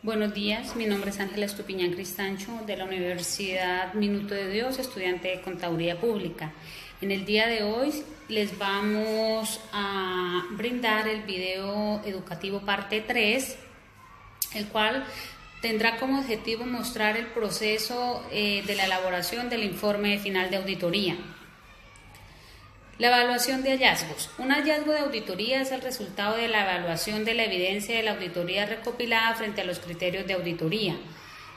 Buenos días, mi nombre es Ángela Estupiñán Cristancho de la Universidad Minuto de Dios, estudiante de Contaduría Pública. En el día de hoy les vamos a brindar el video educativo parte 3, el cual tendrá como objetivo mostrar el proceso de la elaboración del informe final de auditoría. La evaluación de hallazgos. Un hallazgo de auditoría es el resultado de la evaluación de la evidencia de la auditoría recopilada frente a los criterios de auditoría.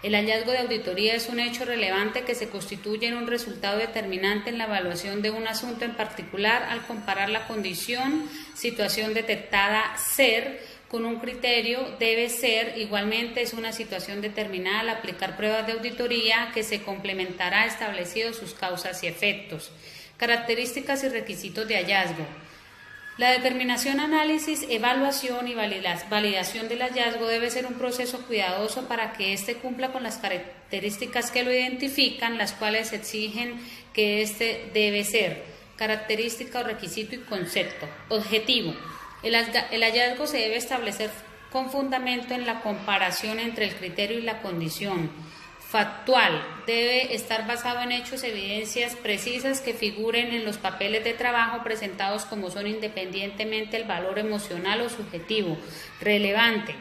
El hallazgo de auditoría es un hecho relevante que se constituye en un resultado determinante en la evaluación de un asunto en particular al comparar la condición, situación detectada ser con un criterio debe ser. Igualmente es una situación determinada al aplicar pruebas de auditoría que se complementará establecidos sus causas y efectos. Características y requisitos de hallazgo. La determinación, análisis, evaluación y validación del hallazgo debe ser un proceso cuidadoso para que éste cumpla con las características que lo identifican, las cuales exigen que éste debe ser. Característica o requisito y concepto. Objetivo. El hallazgo se debe establecer con fundamento en la comparación entre el criterio y la condición. Factual, debe estar basado en hechos, evidencias precisas que figuren en los papeles de trabajo presentados como son independientemente el valor emocional o subjetivo. Relevante,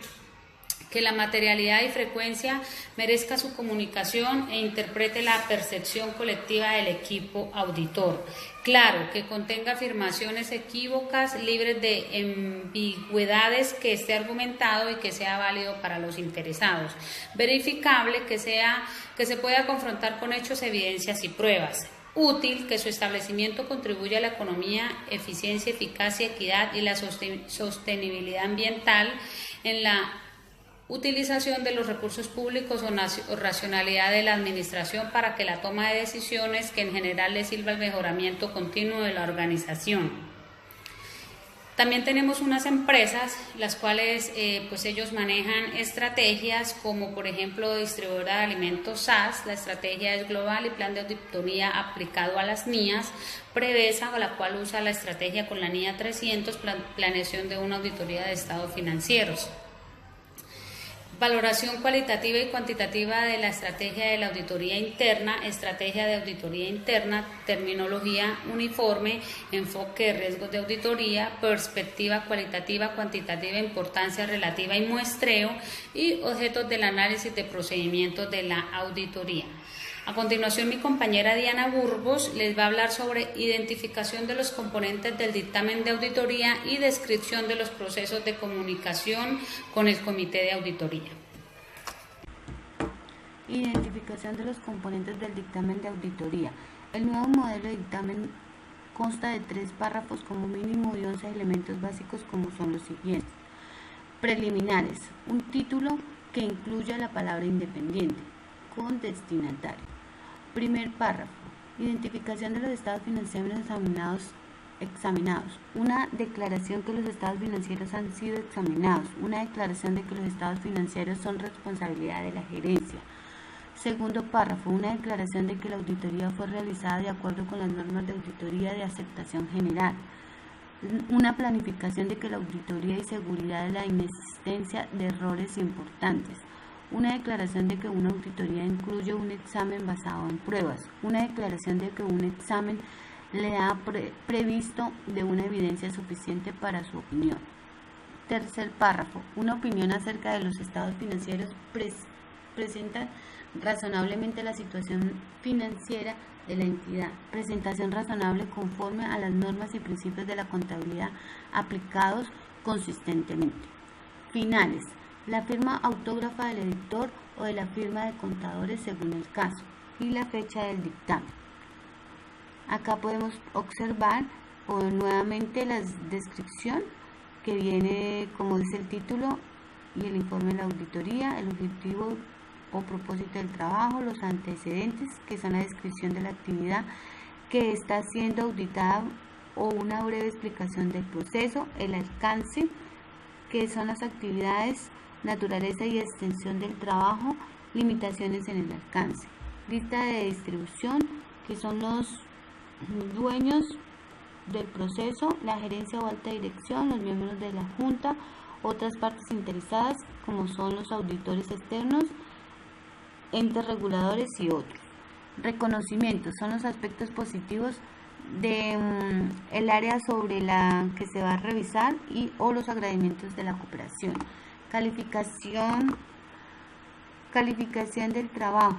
que la materialidad y frecuencia merezca su comunicación e interprete la percepción colectiva del equipo auditor. Claro, que contenga afirmaciones equívocas, libres de ambigüedades, que esté argumentado y que sea válido para los interesados. Verificable, que se pueda confrontar con hechos, evidencias y pruebas. Útil, que su establecimiento contribuya a la economía, eficiencia, eficacia, equidad y la sostenibilidad ambiental en la utilización de los recursos públicos o racionalidad de la administración para que la toma de decisiones que en general le sirva al mejoramiento continuo de la organización. También tenemos unas empresas, las cuales pues ellos manejan estrategias como por ejemplo distribuidora de alimentos SAS. La estrategia es global y plan de auditoría aplicado a las NIAs. Prevesa, la cual usa la estrategia con la NIA 300, planeación de una auditoría de estados financieros. Valoración cualitativa y cuantitativa de la estrategia de la auditoría interna, estrategia de auditoría interna, terminología uniforme, enfoque de riesgos de auditoría, perspectiva cualitativa, cuantitativa, importancia relativa y muestreo, y objetos del análisis de procedimientos de la auditoría. A continuación, mi compañera Diana Burgos les va a hablar sobre identificación de los componentes del dictamen de auditoría y descripción de los procesos de comunicación con el comité de auditoría. Identificación de los componentes del dictamen de auditoría. El nuevo modelo de dictamen consta de 3 párrafos como mínimo y 11 elementos básicos como son los siguientes. Preliminares. Un título que incluya la palabra independiente con destinatario. Primer párrafo. Identificación de los estados financieros examinados. Una declaración que los estados financieros han sido examinados. Una declaración de que los estados financieros son responsabilidad de la gerencia. Segundo párrafo. Una declaración de que la auditoría fue realizada de acuerdo con las normas de auditoría de aceptación general. Una planificación de que la auditoría y seguridad de la inexistencia de errores importantes. Una declaración de que una auditoría incluye un examen basado en pruebas. Una declaración de que un examen le ha previsto de una evidencia suficiente para su opinión. Tercer párrafo. Una opinión acerca de los estados financieros presentan razonablemente la situación financiera de la entidad. Presentación razonable conforme a las normas y principios de la contabilidad aplicados consistentemente. Finales. La firma autógrafa del editor o de la firma de contadores según el caso y la fecha del dictamen. Acá podemos observar nuevamente la descripción que viene, como dice el título, y el informe de la auditoría, el objetivo o propósito del trabajo, los antecedentes, que son la descripción de la actividad que está siendo auditada o una breve explicación del proceso, el alcance, que son las actividades, naturaleza y extensión del trabajo, limitaciones en el alcance. Lista de distribución, que son los dueños del proceso, la gerencia o alta dirección, los miembros de la junta otras partes interesadas, como son los auditores externos, entes reguladores y otros. Reconocimientos son los aspectos positivos de el área sobre la que se va a revisar o los agradecimientos de la cooperación. Calificación del trabajo,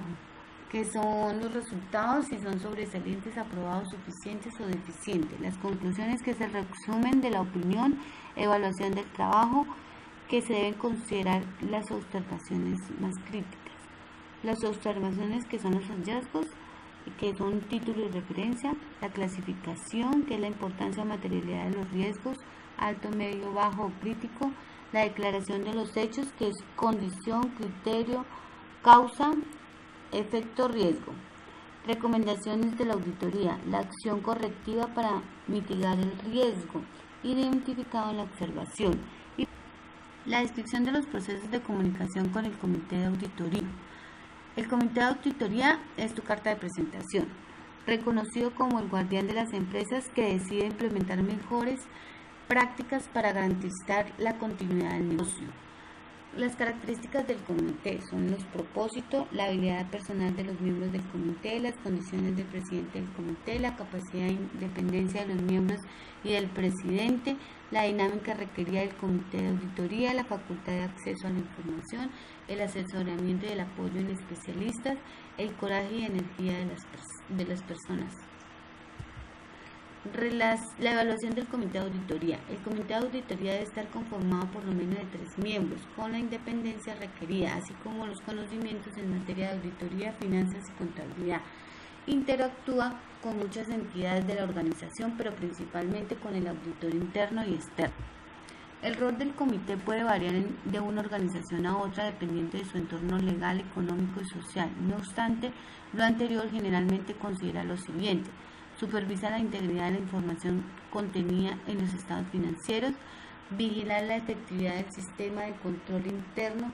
que son los resultados, si son sobresalientes, aprobados, suficientes o deficientes. Las conclusiones, que se resumen de la opinión. Evaluación del trabajo, que se deben considerar las observaciones más críticas. Las observaciones, que son los hallazgos, que son título y referencia. La clasificación, que es la importancia o materialidad de los riesgos, alto, medio, bajo o crítico. La declaración de los hechos, que es condición, criterio, causa, efecto, riesgo. Recomendaciones de la auditoría, la acción correctiva para mitigar el riesgo identificado en la observación. Y la descripción de los procesos de comunicación con el comité de auditoría. El comité de auditoría es tu carta de presentación, reconocido como el guardián de las empresas que decide implementar mejores prácticas para garantizar la continuidad del negocio. Las características del comité son los propósitos, la habilidad personal de los miembros del comité, las condiciones del presidente del comité, la capacidad e independencia de los miembros y del presidente, la dinámica requerida del comité de auditoría, la facultad de acceso a la información, el asesoramiento y el apoyo en especialistas, el coraje y energía de las personas. La evaluación del comité de auditoría. El comité de auditoría debe estar conformado por lo menos de 3 miembros, con la independencia requerida, así como los conocimientos en materia de auditoría, finanzas y contabilidad. Interactúa con muchas entidades de la organización, pero principalmente con el auditor interno y externo. El rol del comité puede variar de una organización a otra dependiendo de su entorno legal, económico y social. No obstante, lo anterior generalmente considera lo siguiente: supervisa la integridad de la información contenida en los estados financieros, vigilar la efectividad del sistema de control interno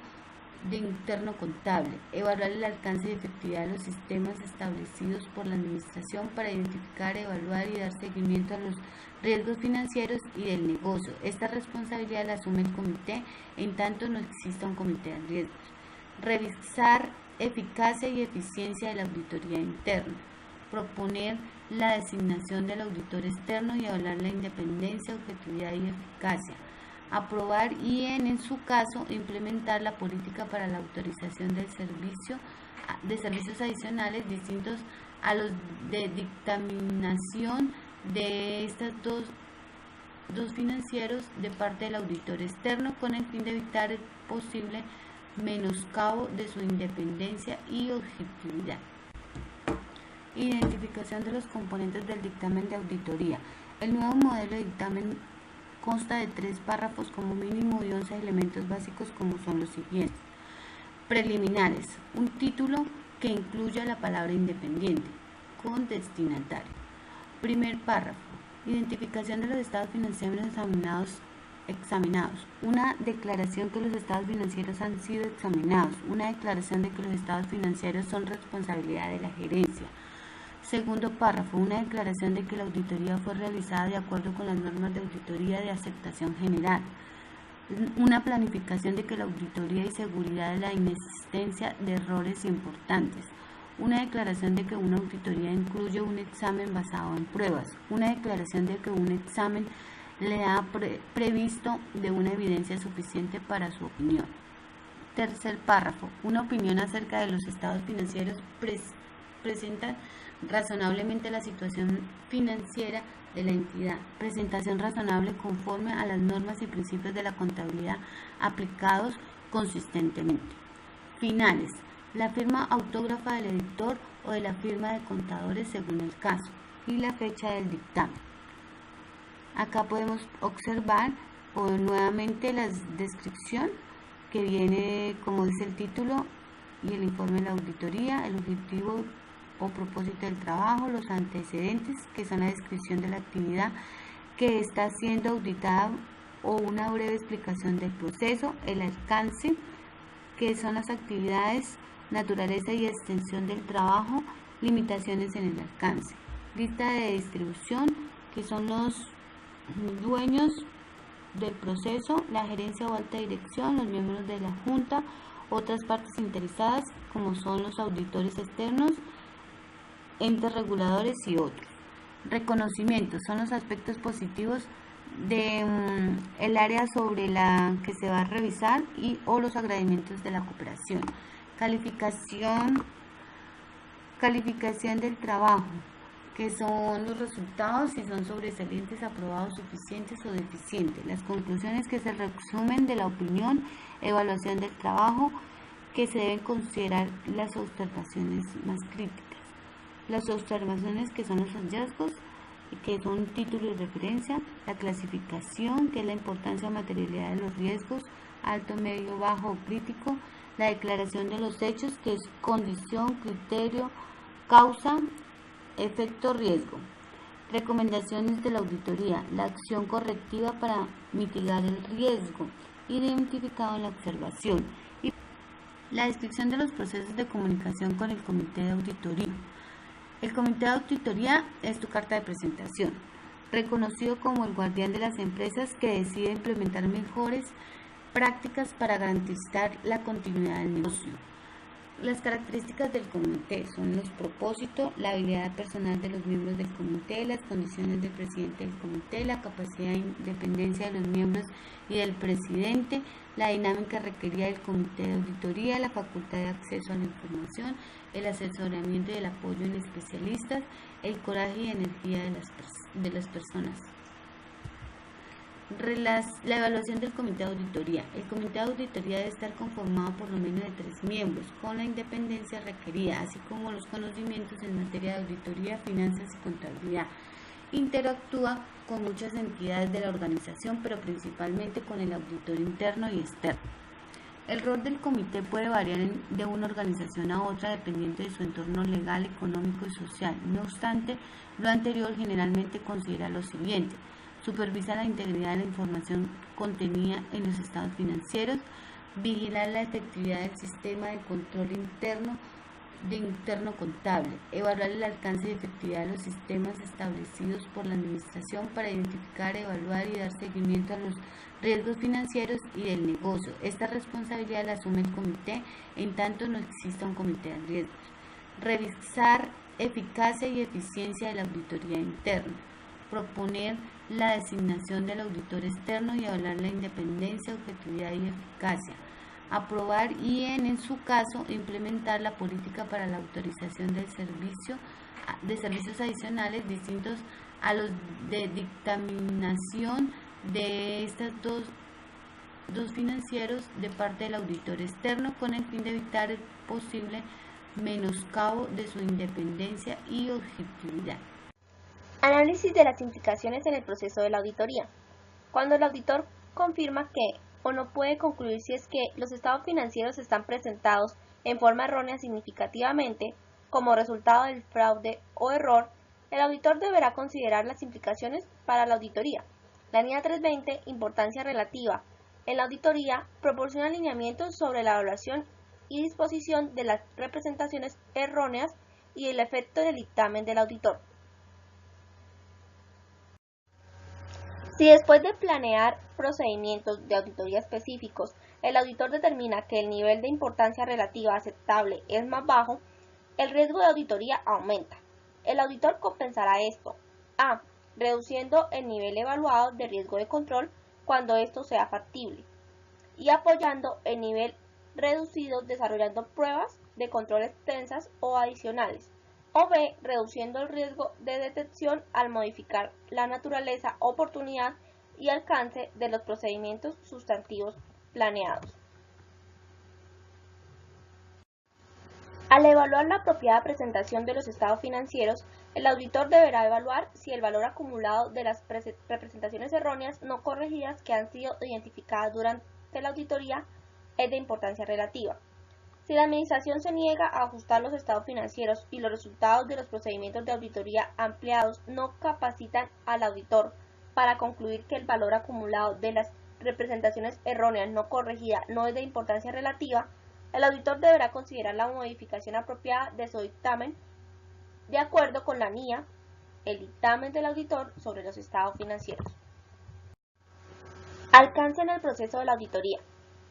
contable, evaluar el alcance y efectividad de los sistemas establecidos por la administración para identificar, evaluar y dar seguimiento a los riesgos financieros y del negocio. Esta responsabilidad la asume el comité en tanto no exista un comité de riesgos. Revisar eficacia y eficiencia de la auditoría interna. Proponer la designación del auditor externo y evaluar la independencia, objetividad y eficacia. Aprobar y, en su caso, implementar la política para la autorización de servicios adicionales distintos a los de dictaminación de estos dos financieros de parte del auditor externo, con el fin de evitar el posible menoscabo de su independencia y objetividad. Identificación de los componentes del dictamen de auditoría. El nuevo modelo de dictamen consta de 3 párrafos como mínimo y 11 elementos básicos, como son los siguientes. Preliminares: un título que incluya la palabra independiente con destinatario. Primer párrafo: identificación de los estados financieros examinados. Una declaración que los estados financieros han sido examinados. Una declaración de que los estados financieros son responsabilidad de la gerencia. Segundo párrafo: una declaración de que la auditoría fue realizada de acuerdo con las normas de auditoría de aceptación general. Una planificación de que la auditoría y seguridad de la inexistencia de errores importantes. Una declaración de que una auditoría incluye un examen basado en pruebas. Una declaración de que un examen le ha previsto de una evidencia suficiente para su opinión. Tercer párrafo: una opinión acerca de los estados financieros presentan razonablemente la situación financiera de la entidad. Presentación razonable conforme a las normas y principios de la contabilidad aplicados consistentemente. Finales: la firma autógrafa del editor o de la firma de contadores según el caso, y la fecha del dictamen. Acá podemos observar nuevamente la descripción que viene, como dice el título, y el informe de la auditoría, el objetivo o propósito del trabajo, los antecedentes, que son la descripción de la actividad que está siendo auditada o una breve explicación del proceso, el alcance, que son las actividades, naturaleza y extensión del trabajo, limitaciones en el alcance, lista de distribución, que son los dueños del proceso, la gerencia o alta dirección, los miembros de la junta, otras partes interesadas como son los auditores externos, entes reguladores y otros. Reconocimientos son los aspectos positivos de el área sobre la que se va a revisar y o los agradecimientos de la cooperación. Calificación del trabajo, que son los resultados, si son sobresalientes, aprobados, suficientes o deficientes. Las conclusiones que se resumen de la opinión, evaluación del trabajo, que se deben considerar las observaciones más críticas. Las observaciones que son los hallazgos, que son título de referencia, la clasificación, que es la importancia o materialidad de los riesgos, alto, medio, bajo o crítico, la declaración de los hechos, que es condición, criterio, causa, efecto, riesgo. Recomendaciones de la auditoría, la acción correctiva para mitigar el riesgo, identificado en la observación. Y la descripción de los procesos de comunicación con el comité de auditoría. El comité de auditoría es tu carta de presentación, reconocido como el guardián de las empresas que decide implementar mejores prácticas para garantizar la continuidad del negocio. Las características del comité son los propósitos, la habilidad personal de los miembros del comité, las condiciones del presidente del comité, la capacidad e independencia de los miembros y del presidente, la dinámica requerida del comité de auditoría, la facultad de acceso a la información, el asesoramiento y el apoyo en especialistas, el coraje y energía de las personas. La evaluación del comité de auditoría. El comité de auditoría debe estar conformado por lo menos de 3 miembros, con la independencia requerida, así como los conocimientos en materia de auditoría, finanzas y contabilidad. Interactúa con muchas entidades de la organización, pero principalmente con el auditor interno y externo. El rol del comité puede variar de una organización a otra dependiendo de su entorno legal, económico y social. No obstante, lo anterior generalmente considera lo siguiente: supervisa la integridad de la información contenida en los estados financieros, vigilar la efectividad del sistema de control interno contable, evaluar el alcance y efectividad de los sistemas establecidos por la administración para identificar, evaluar y dar seguimiento a los riesgos financieros y del negocio. Esta responsabilidad la asume el comité en tanto no exista un comité de riesgos. Revisar eficacia y eficiencia de la auditoría interna. Proponer la designación del auditor externo y evaluar la independencia, objetividad y eficacia. Aprobar y, en su caso, implementar la política para la autorización de servicios adicionales distintos a los de dictaminación de estos dos financieros de parte del auditor externo, con el fin de evitar el posible menoscabo de su independencia y objetividad. Análisis de las implicaciones en el proceso de la auditoría. Cuando el auditor confirma que o no puede concluir si es que los estados financieros están presentados en forma errónea significativamente como resultado del fraude o error, el auditor deberá considerar las implicaciones para la auditoría. La NIA 320, importancia relativa. En la auditoría, proporciona lineamientos sobre la evaluación y disposición de las representaciones erróneas y el efecto del dictamen del auditor. Si después de planear procedimientos de auditoría específicos, el auditor determina que el nivel de importancia relativa aceptable es más bajo, el riesgo de auditoría aumenta. El auditor compensará esto: a. reduciendo el nivel evaluado de riesgo de control cuando esto sea factible, y apoyando el nivel reducido desarrollando pruebas de control extensas o adicionales, o b. reduciendo el riesgo de detección al modificar la naturaleza, oportunidad y alcance de los procedimientos sustantivos planeados. Al evaluar la apropiada presentación de los estados financieros, el auditor deberá evaluar si el valor acumulado de las representaciones erróneas no corregidas que han sido identificadas durante la auditoría es de importancia relativa. Si la Administración se niega a ajustar los estados financieros y los resultados de los procedimientos de auditoría ampliados no capacitan al auditor para concluir que el valor acumulado de las representaciones erróneas no corregidas no es de importancia relativa, el auditor deberá considerar la modificación apropiada de su dictamen de acuerdo con la NIA, el dictamen del auditor sobre los estados financieros. Alcance en el proceso de la auditoría.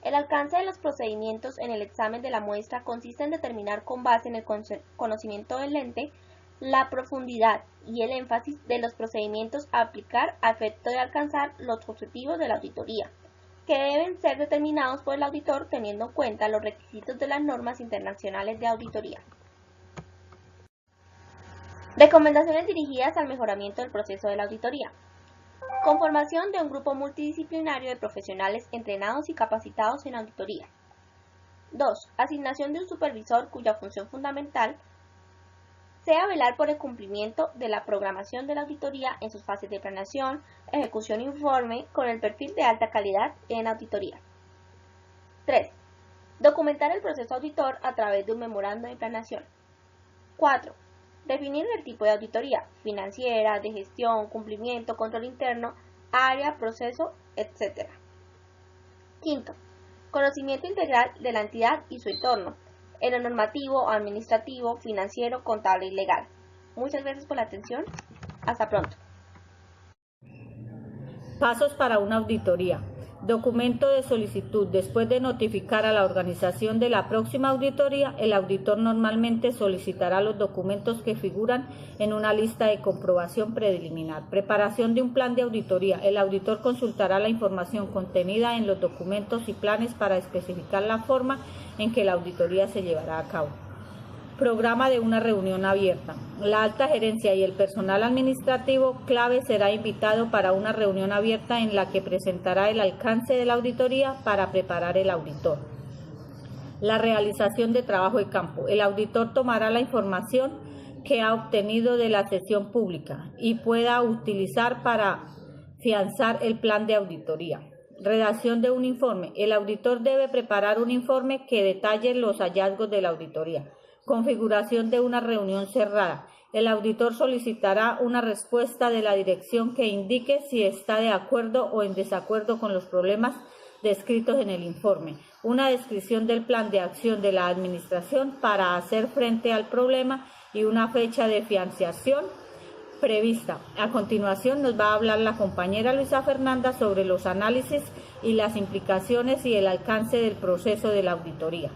El alcance de los procedimientos en el examen de la muestra consiste en determinar con base en el conocimiento del ente la profundidad y el énfasis de los procedimientos a aplicar a efecto de alcanzar los objetivos de la auditoría, que deben ser determinados por el auditor teniendo en cuenta los requisitos de las normas internacionales de auditoría. Recomendaciones dirigidas al mejoramiento del proceso de la auditoría. Conformación de un grupo multidisciplinario de profesionales entrenados y capacitados en auditoría. 2. Asignación de un supervisor cuya función fundamental sea velar por el cumplimiento de la programación de la auditoría en sus fases de planeación, ejecución e informe con el perfil de alta calidad en auditoría. 3. Documentar el proceso auditor a través de un memorando de planeación. 4. Definir el tipo de auditoría, financiera, de gestión, cumplimiento, control interno, área, proceso, etc. 5. Conocimiento integral de la entidad y su entorno, en lo normativo, administrativo, financiero, contable y legal. Muchas gracias por la atención. Hasta pronto. Pasos para una auditoría. Documento de solicitud. Después de notificar a la organización de la próxima auditoría, el auditor normalmente solicitará los documentos que figuran en una lista de comprobación preliminar. Preparación de un plan de auditoría. El auditor consultará la información contenida en los documentos y planes para especificar la forma en que la auditoría se llevará a cabo. Programa de una reunión abierta. La alta gerencia y el personal administrativo clave será invitado para una reunión abierta en la que presentará el alcance de la auditoría para preparar el auditor. La realización de trabajo de campo. El auditor tomará la información que ha obtenido de la sesión pública y pueda utilizar para afianzar el plan de auditoría. Redacción de un informe. El auditor debe preparar un informe que detalle los hallazgos de la auditoría. Configuración de una reunión cerrada. El auditor solicitará una respuesta de la dirección que indique si está de acuerdo o en desacuerdo con los problemas descritos en el informe. Una descripción del plan de acción de la administración para hacer frente al problema y una fecha de financiación prevista. A continuación nos va a hablar la compañera Luisa Fernanda sobre los análisis y las implicaciones y el alcance del proceso de la auditoría.